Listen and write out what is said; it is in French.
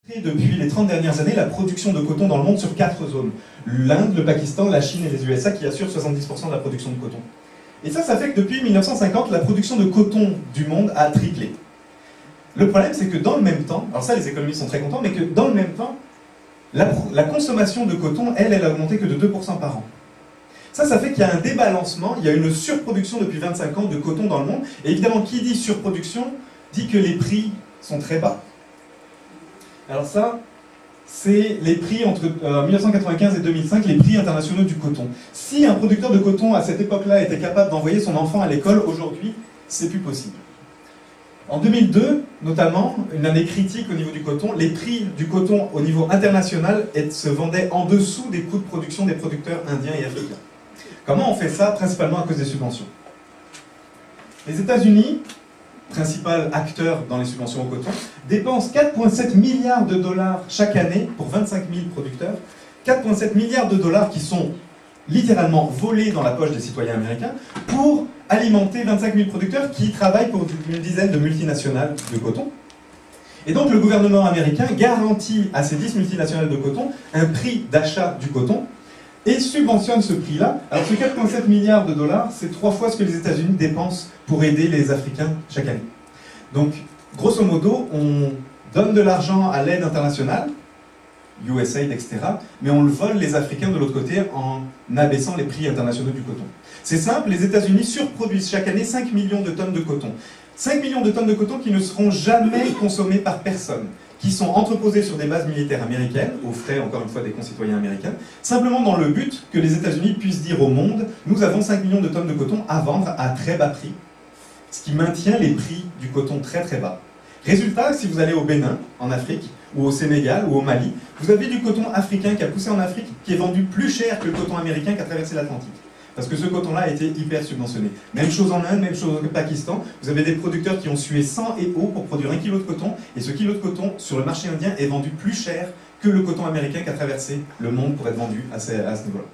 Depuis les 30 dernières années, la production de coton dans le monde sur 4 zones. L'Inde, le Pakistan, la Chine et les USA qui assurent 70% de la production de coton. Et ça fait que depuis 1950, la production de coton du monde a triplé. Le problème, c'est que dans le même temps, alors ça les économistes sont très contents, mais que dans le même temps, la consommation de coton, elle a augmenté que de 2% par an. Ça fait qu'il y a un débalancement, il y a une surproduction depuis 25 ans de coton dans le monde, et évidemment, qui dit surproduction, dit que les prix sont très bas. Alors ça, c'est les prix entre 1995 et 2005, les prix internationaux du coton. Si un producteur de coton à cette époque-là était capable d'envoyer son enfant à l'école, aujourd'hui, c'est plus possible. En 2002, notamment, une année critique au niveau du coton, les prix du coton au niveau international se vendaient en dessous des coûts de production des producteurs indiens et africains. Comment on fait ça? Principalement à cause des subventions. Les États-Unis, principal acteur dans les subventions au coton, dépense 4,7 milliards de dollars chaque année pour 25 000 producteurs. 4,7 milliards de dollars qui sont littéralement volés dans la poche des citoyens américains pour alimenter 25 000 producteurs qui travaillent pour une dizaine de multinationales de coton. Et donc le gouvernement américain garantit à ces 10 multinationales de coton un prix d'achat du coton et subventionne ce prix-là. Alors ce 4,7 milliards de dollars, c'est 3 fois ce que les États-Unis dépensent pour aider les Africains chaque année. Donc, grosso modo, on donne de l'argent à l'aide internationale, USAID, etc., mais on le vole les Africains de l'autre côté en abaissant les prix internationaux du coton. C'est simple, les États-Unis surproduisent chaque année 5 millions de tonnes de coton. 5 millions de tonnes de coton qui ne seront jamais consommées par personne, qui sont entreposées sur des bases militaires américaines, aux frais, encore une fois, des concitoyens américains, simplement dans le but que les États-Unis puissent dire au monde « Nous avons 5 millions de tonnes de coton à vendre à très bas prix », ce qui maintient les prix du coton très très bas. Résultat, si vous allez au Bénin, en Afrique, ou au Sénégal, ou au Mali, vous avez du coton africain qui a poussé en Afrique, qui est vendu plus cher que le coton américain qui a traversé l'Atlantique. Parce que ce coton-là a été hyper subventionné. Même chose en Inde, même chose au Pakistan. Vous avez des producteurs qui ont sué sang et eau pour produire 1 kg de coton, et ce kilo de coton, sur le marché indien, est vendu plus cher que le coton américain qui a traversé le monde pour être vendu à ce niveau-là.